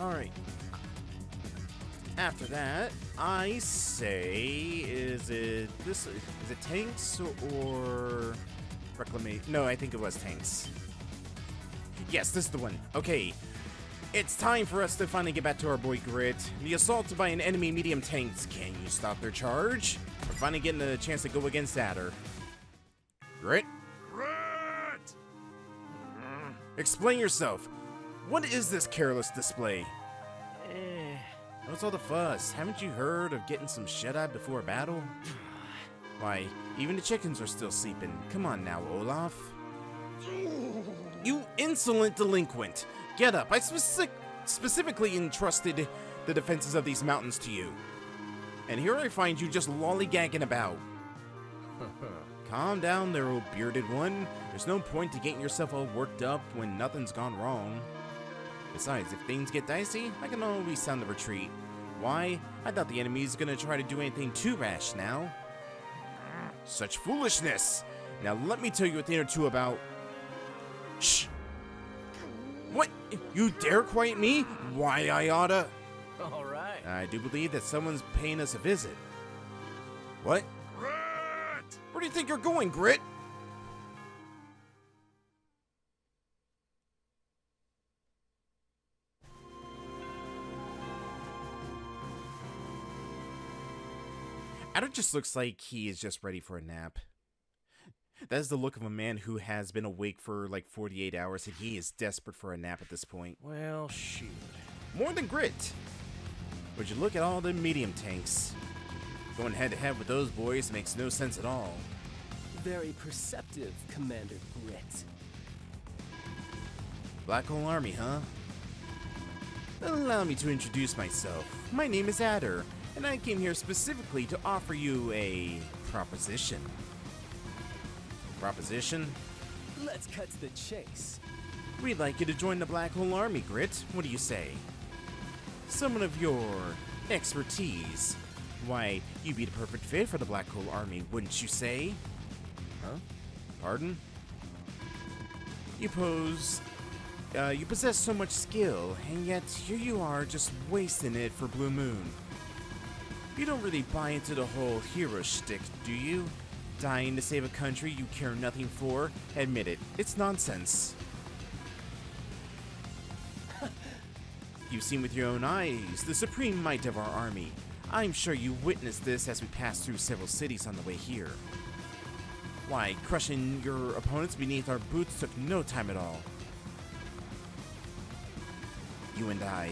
Alright. After that, I say, is it tanks or reclamation? No, I think it was tanks. Yes, this is the one. Okay. It's time for us to finally get back to our boy Grit. The assault by an enemy medium tanks. Can you stop their charge? We're finally getting a chance to go against Adder. Grit? Grit! Explain yourself. What is this careless display? What's all the fuss? Haven't you heard of getting some shut-eye before a battle? Why, even the chickens are still sleeping. Come on now, Olaf. You insolent delinquent! Get up! I specifically entrusted the defenses of these mountains to you. And here I find you just lollygagging about. Calm down there, old bearded one. There's no point to getting yourself all worked up when nothing's gone wrong. Besides, if things get dicey, I can always sound the retreat. Why? I thought the enemy's gonna try to do anything too rash now. Such foolishness! Now let me tell you a thing or two about... Shh! What? You dare quiet me? Why I oughta... Alright. I do believe that someone's paying us a visit. What? Grit! Where do you think you're going, Grit? Adder just looks like he is just ready for a nap. That is the look of a man who has been awake for like 48 hours and he is desperate for a nap at this point. Well, shoot. More than Grit. Would you look at all the medium tanks? Going head to head with those boys makes no sense at all. Very perceptive, Commander Grit. Black Hole Army, huh? Allow me to introduce myself. My name is Adder, and I came here specifically to offer you a proposition. Proposition? Let's cut to the chase. We'd like you to join the Black Hole Army, Grit. What do you say? Someone of your expertise. Why, you'd be the perfect fit for the Black Hole Army, wouldn't you say? Huh? Pardon? You possess so much skill, and yet here you are just wasting it for Blue Moon. You don't really buy into the whole hero shtick, do you? Dying to save a country you care nothing for? Admit it, it's nonsense. You've seen with your own eyes the supreme might of our army. I'm sure you witnessed this as we passed through several cities on the way here. Why, crushing your opponents beneath our boots took no time at all. You and I,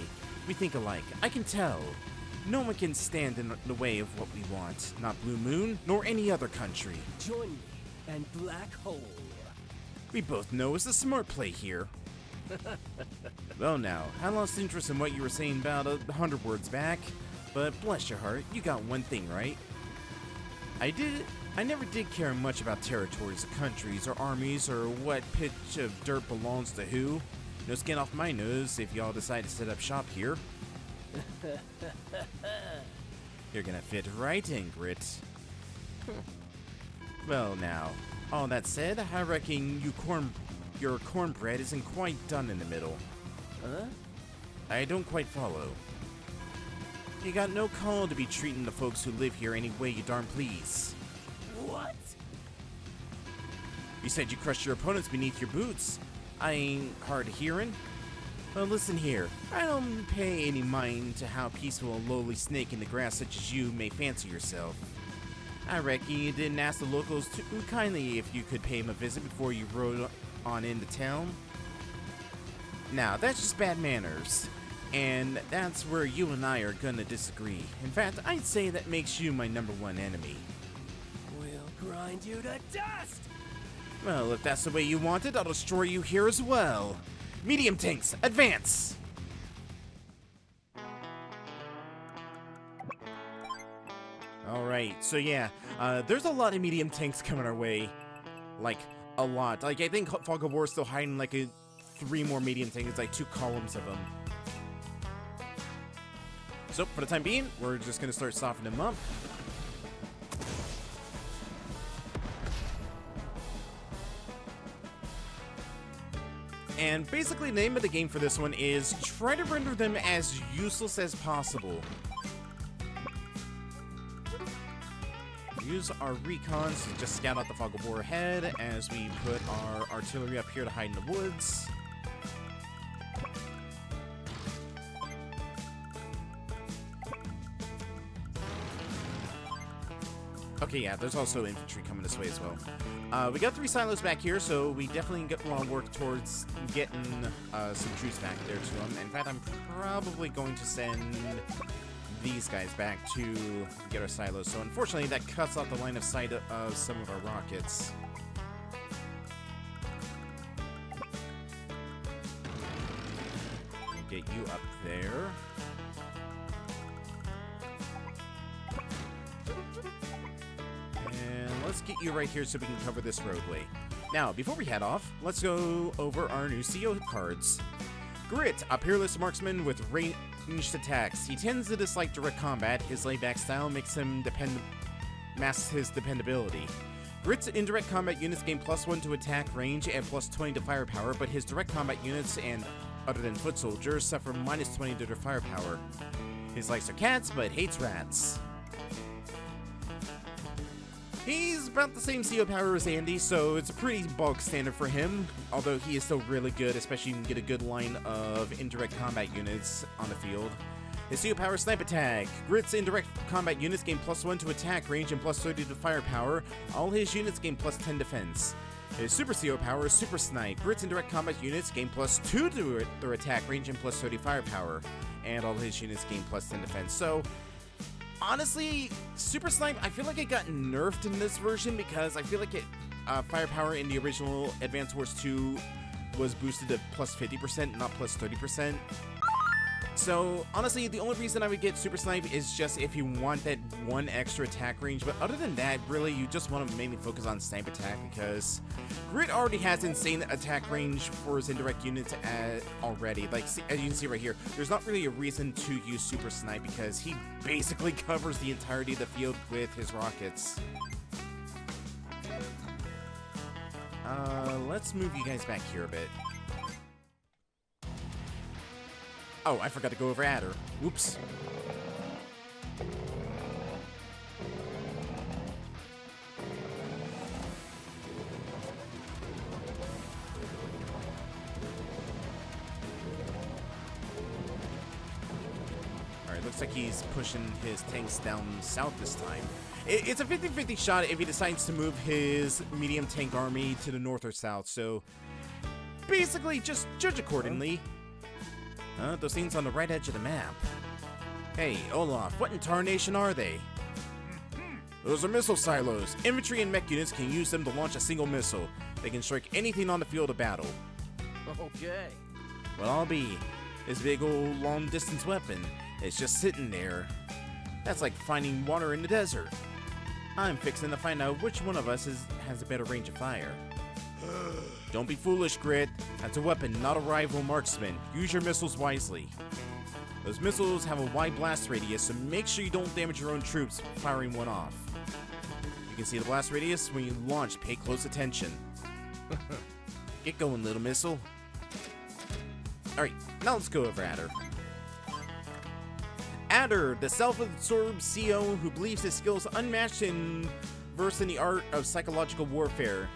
we think alike, I can tell. No one can stand in the way of what we want. Not Blue Moon, nor any other country. Join me and Black Hole. We both know it's a smart play here. Well now, I lost interest in what you were saying about 100 words back, but bless your heart, you got one thing right. I never did care much about territories or countries or armies or what pitch of dirt belongs to who. No skin off my nose if y'all decide to set up shop here. You're gonna fit right in, Grit. Well now, all that said, I reckon your cornbread isn't quite done in the middle. Huh? I don't quite follow. You got no call to be treating the folks who live here any way you darn please. What? You said you crushed your opponents beneath your boots. I ain't hard of hearing. Well, listen here. I don't pay any mind to how peaceful a lowly snake in the grass such as you may fancy yourself. I reckon you didn't ask the locals too kindly if you could pay them a visit before you rode on into town. Now, that's just bad manners. And that's where you and I are gonna disagree. In fact, I'd say that makes you my #1 enemy. We'll grind you to dust! Well, if that's the way you want it, I'll destroy you here as well. Medium tanks, advance! Alright, so yeah, there's a lot of medium tanks coming our way. Like, a lot. Like, I think Fog of War is still hiding like 3 more medium tanks, like 2 columns of them. So, for the time being, we're just gonna start softening them up. And basically the name of the game for this one is try to render them as useless as possible. Use our recons to just scout out the fog of war ahead as we put our artillery up here to hide in the woods. Okay, yeah, there's also infantry coming this way as well. We got 3 silos back here, so we definitely want to work towards getting some troops back there to them. In fact, I'm probably going to send these guys back to get our silos. So unfortunately, that cuts off the line of sight of some of our rockets. Get you up there. And let's get you right here so we can cover this roadway. Now, before we head off, let's go over our new CO cards. Grit, a peerless marksman with ranged attacks. He tends to dislike direct combat. His laid-back style makes him masks his dependability. Grit's indirect combat units gain +1 to attack range and +20 to firepower, but his direct combat units and other than foot soldiers suffer -20 to their firepower. His likes are cats, but hates rats. He's about the same CO power as Andy, so it's a pretty bulk standard for him, although he is still really good, especially if you can get a good line of indirect combat units on the field. His CO power is Snipe Attack. Grit's indirect combat units gain +1 to attack range and +30 to firepower. All his units gain +10 defense. His super CO power is Super Snipe. Grit's indirect combat units gain +2 to their attack range and +30 firepower. And all his units gain +10 defense. So, honestly, Super Snipe, I feel like it got nerfed in this version because I feel like firepower in the original Advance Wars 2 was boosted to +50%, not +30%. So, honestly, the only reason I would get Super Snipe is just if you want that 1 extra attack range, but other than that, really, you just want to mainly focus on Snipe Attack because Grit already has insane attack range for his indirect units already. Like, as you can see right here, there's not really a reason to use Super Snipe because he basically covers the entirety of the field with his rockets. Let's move you guys back here a bit. Oh, I forgot to go over Adder. Whoops. Alright, looks like he's pushing his tanks down south this time. It's a 50-50 shot if he decides to move his medium tank army to the north or south, so basically just judge accordingly. Those things on the right edge of the map. Hey, Olaf, what in tarnation are they? Those are missile silos. Infantry and mech units can use them to launch a single missile. They can strike anything on the field of battle. Okay. Well, I'll be. This big old long-distance weapon is just sitting there. That's like finding water in the desert. I'm fixing to find out which one of us has a better range of fire. Don't be foolish, Grit. That's a weapon, not a rival marksman. Use your missiles wisely. Those missiles have a wide blast radius, so make sure you don't damage your own troops firing one off. You can see the blast radius when you launch. Pay close attention. Get going, little missile. Alright, now let's go over Adder. Adder, the self-absorbed CO who believes his skills unmatched and versed in the art of psychological warfare.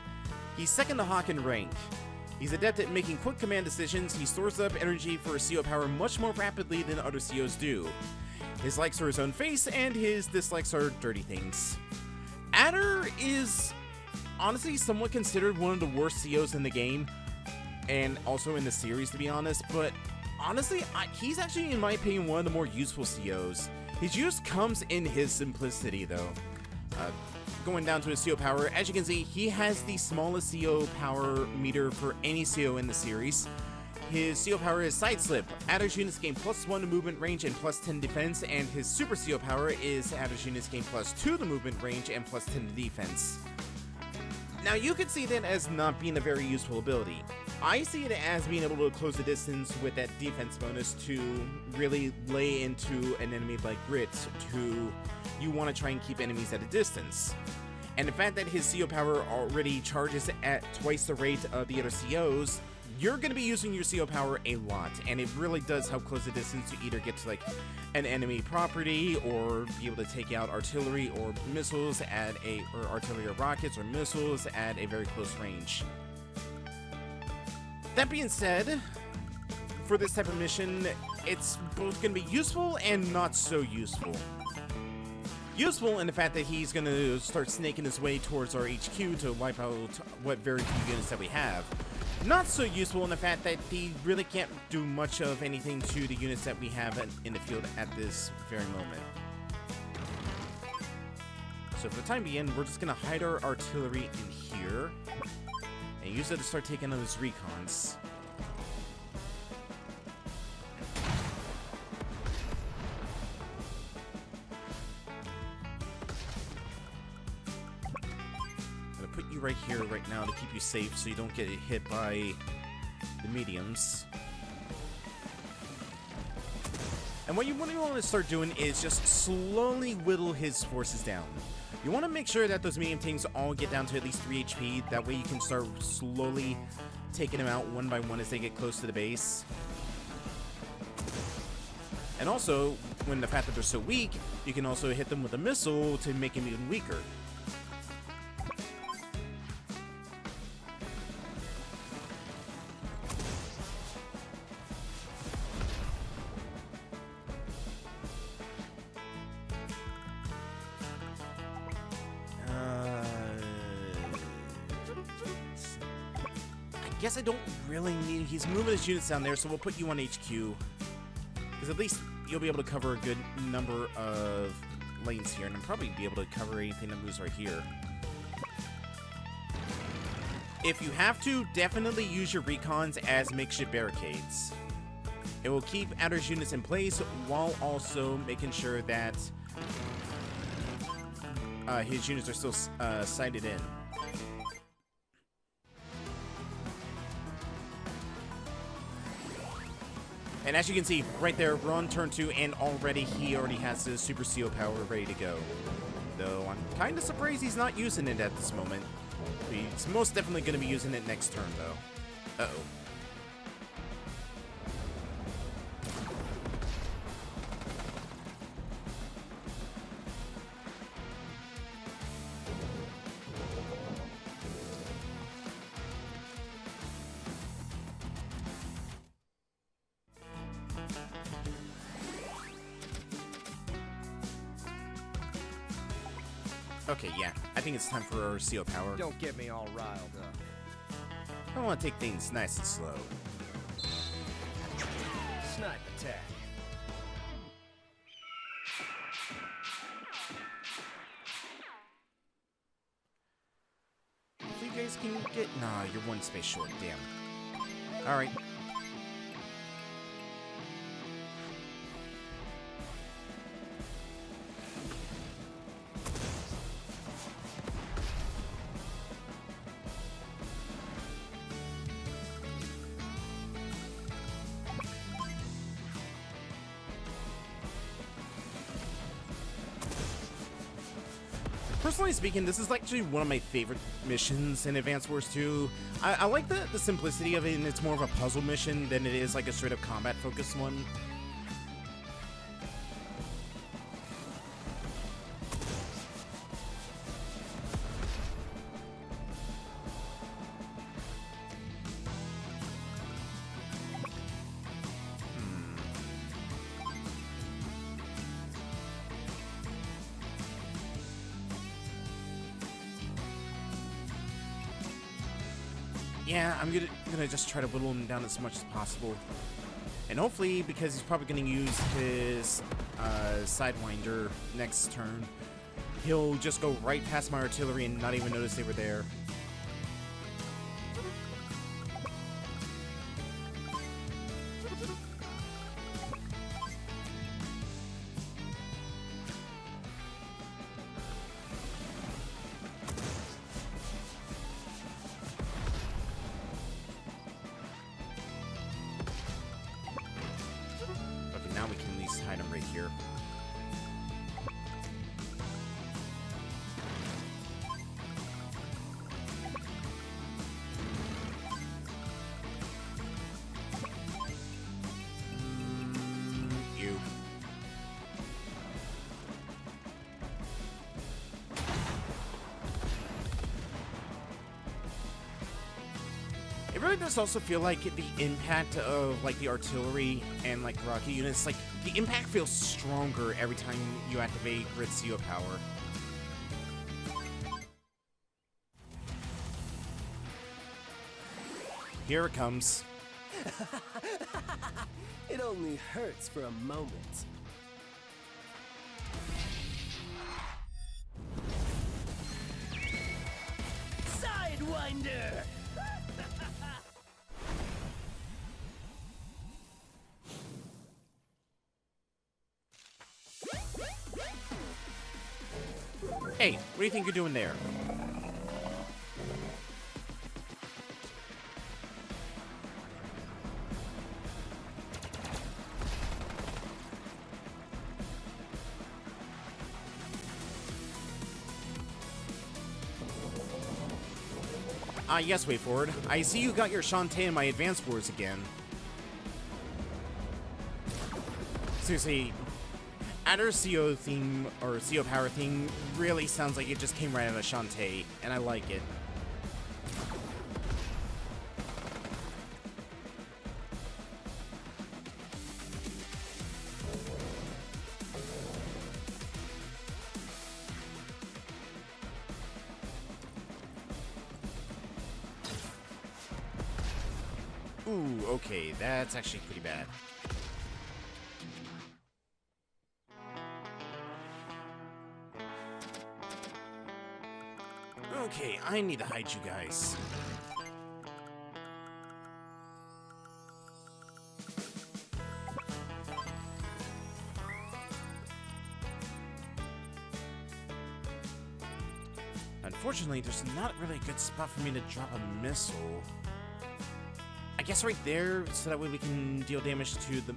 He's second to Hawk in rank. He's adept at making quick command decisions. He stores up energy for his CO power much more rapidly than other COs do. His likes are his own face, and his dislikes are dirty things. Adder is honestly somewhat considered one of the worst COs in the game, and also in the series, to be honest, but honestly, he's actually, in my opinion, one of the more useful COs. His use comes in his simplicity, though. Going down to his CO power, as you can see, he has the smallest CO power meter for any CO in the series. His CO power is Side Slip. Adder's units gain +1 to movement range and +10 defense, and his Super CO power is Adder's units gain +2 to movement range and +10 to defense. Now, you could see that as not being a very useful ability. I see it as being able to close the distance with that defense bonus to really lay into an enemy like Grit, who you want to try and keep enemies at a distance. And the fact that his CO power already charges at twice the rate of the other COs you're going to be using your CO power a lot, and it really does help close the distance to either get to like an enemy property or be able to take out artillery or missiles at or artillery or rockets or missiles at a very close range. That being said, for this type of mission, it's both going to be useful and not so useful. Useful in the fact that he's going to start snaking his way towards our HQ to wipe out what very few units that we have. Not so useful in the fact that he really can't do much of anything to the units that we have in the field at this very moment. So for the time being, we're just going to hide our artillery in here and use it to start taking on those recons. Put you right here right now to keep you safe so you don't get hit by the mediums. And what you want to start doing is just slowly whittle his forces down. You want to make sure that those medium tanks all get down to at least 3 HP. That way you can start slowly taking them out one by one as they get close to the base. And also, when the fact that they're so weak, you can also hit them with a missile to make them even weaker. I guess I don't really need... He's moving his units down there, so we'll put you on HQ. Because at least you'll be able to cover a good number of lanes here, and I'll probably be able to cover anything that moves right here. If you have to, definitely use your recons as makeshift barricades. It will keep Adder's units in place while also making sure that his units are still sighted in. And as you can see, right there, we're on turn 2, and he already has his Super CO power ready to go. Though I'm kind of surprised he's not using it at this moment. He's most definitely going to be using it next turn, though. Uh-oh. Okay, yeah. I think it's time for our CO power. Don't get me all riled up. I want to take things nice and slow. Snipe attack. If you guys can get... Nah, you're one space short, damn. Alright. Personally speaking, this is actually one of my favorite missions in Advance Wars 2. I like the simplicity of it, and it's more of a puzzle mission than it is like a straight-up combat-focused one. Yeah, I'm gonna just try to whittle him down as much as possible. And hopefully, because he's probably gonna use his Sidewinder next turn, he'll just go right past my artillery and not even notice they were there. Now we can at least hide him right here. just also feel like the impact of like the artillery and like rocket units, like the impact feels stronger every time you activate Grid CO power. Here it comes. It only hurts for a moment. Sidewinder! Hey, what do you think you're doing there? Ah, yes, way forward. I see you got your Shantae in my advanced wars again. Seriously, Adder CO theme, or CO power theme, really sounds like it just came right out of Shantae, and I like it. Ooh, okay, that's actually pretty bad. Okay, I need to hide you guys. Unfortunately, there's not really a good spot for me to drop a missile. I guess right there, so that way we can deal damage to the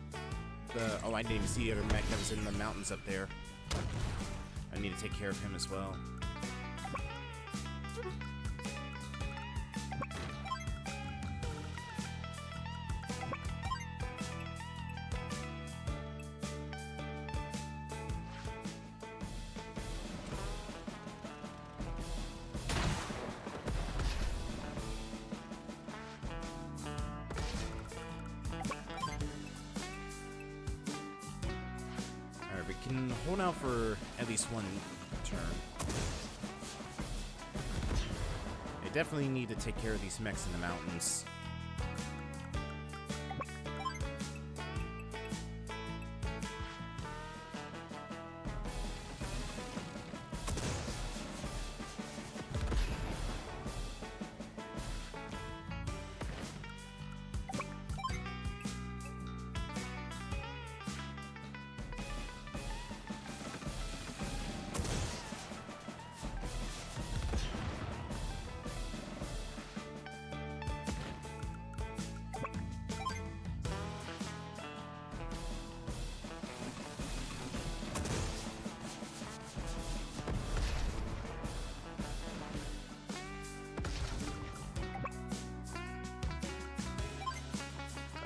oh, I didn't even see the other mech that was in the mountains up there. I need to take care of him as well. Alright, we can hold out for at least one turn. I definitely need to take care of these mechs in the mountains.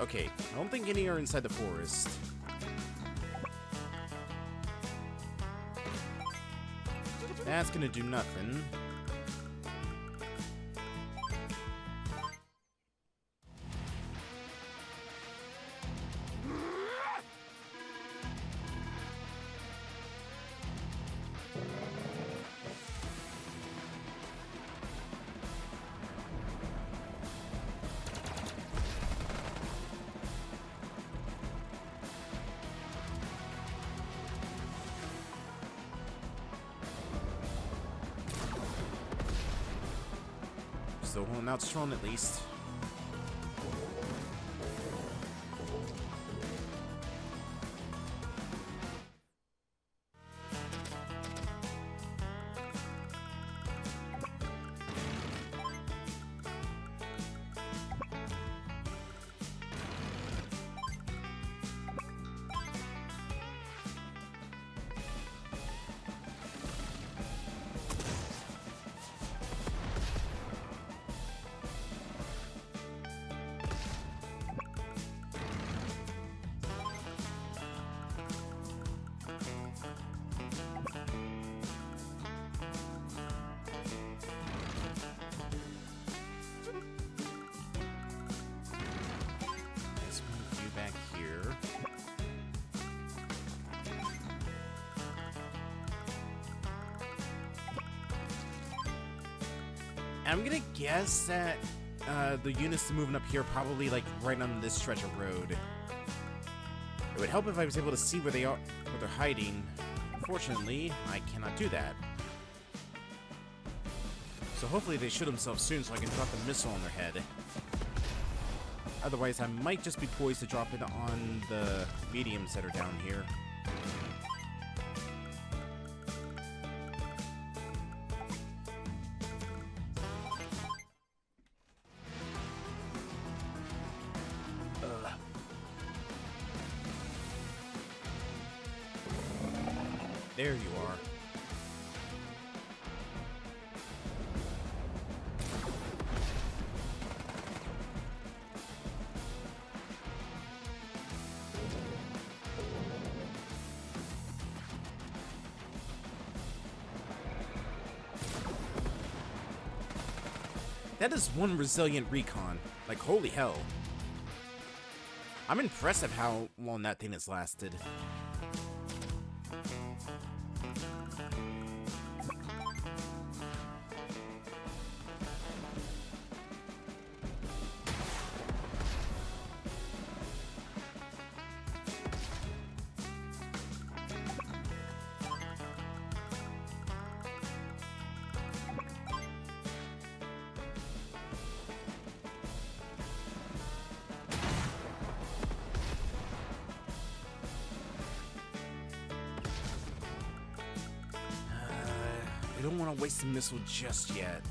Okay, I don't think any are inside the forest. That's gonna do nothing. Still holding out strong at least. I'm gonna guess that the units moving up here probably like right on this stretch of road. It would help if I was able to see where they are, where they're hiding. Unfortunately, I cannot do that. So hopefully they shoot themselves soon so I can drop a missile on their head. Otherwise, I might just be poised to drop it on the mediums that are down here. There you are. That is one resilient recon. Like, holy hell. I'm impressed at how long that thing has lasted. I don't want to waste a missile just yet.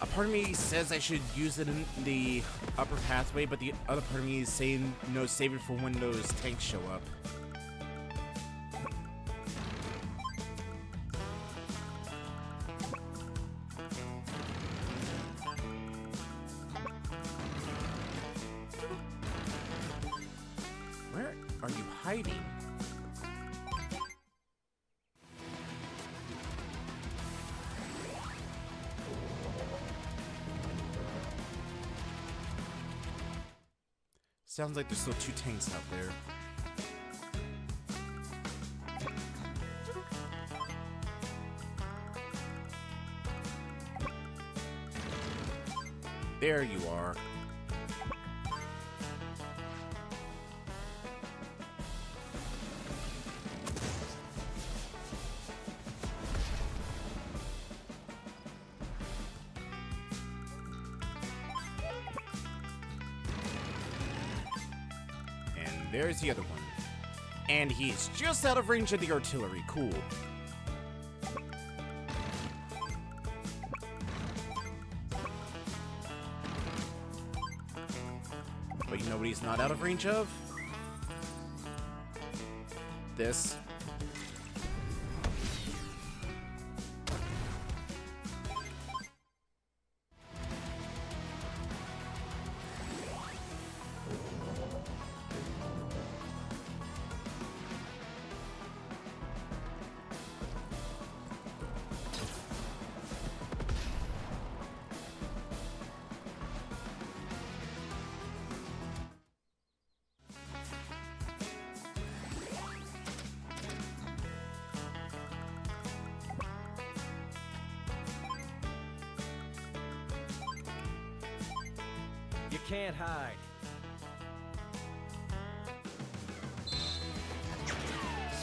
A part of me says I should use it in the upper pathway, but the other part of me is saying no, save it for when those tanks show up. Where are you hiding? Sounds like there's still two tanks out there. There you are. There's the other one. And he's just out of range of the artillery. Cool. But you know what he's not out of range of? This. You can't hide.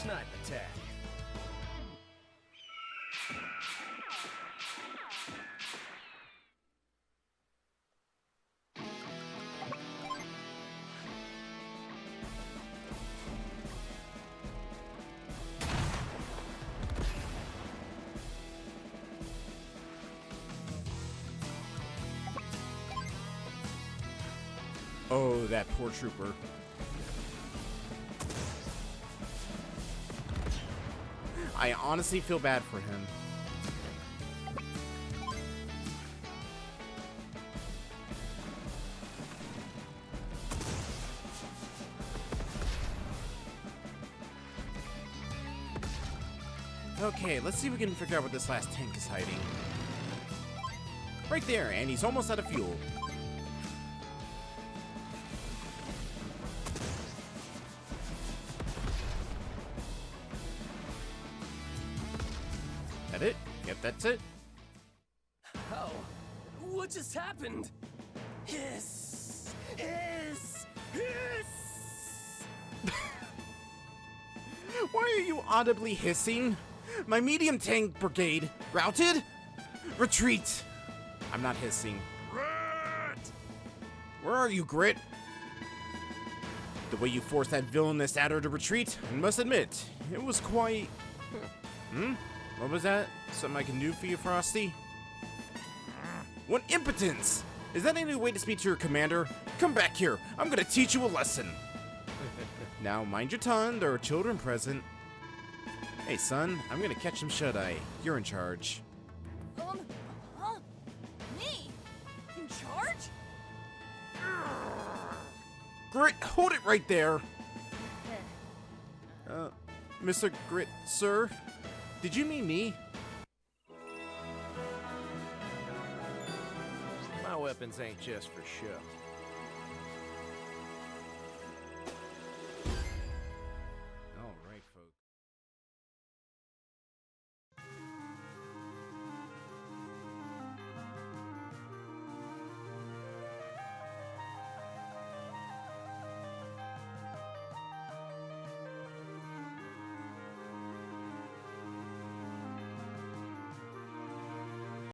Snipe attack. Oh, that poor trooper. I honestly feel bad for him. Okay, let's see if we can figure out what this last tank is hiding. Right there, and he's almost out of fuel. Yep, that's it. Oh, what just happened? Hiss! Hiss! Hiss! Why are you audibly hissing? My medium tank brigade routed? Retreat! I'm not hissing. Where are you, Grit? The way you forced that villainous adder to retreat, I must admit, it was quite... What was that? Something I can do for you, Frosty? What impotence! Is that any way to speak to your commander? Come back here, I'm gonna teach you a lesson. Now, mind your tongue, there are children present. Hey, son, I'm gonna catch him shut-eye. You're in charge. Huh? Me? In charge? Grit, hold it right there! Mr. Grit, sir? Did you mean me? My weapons ain't just for show.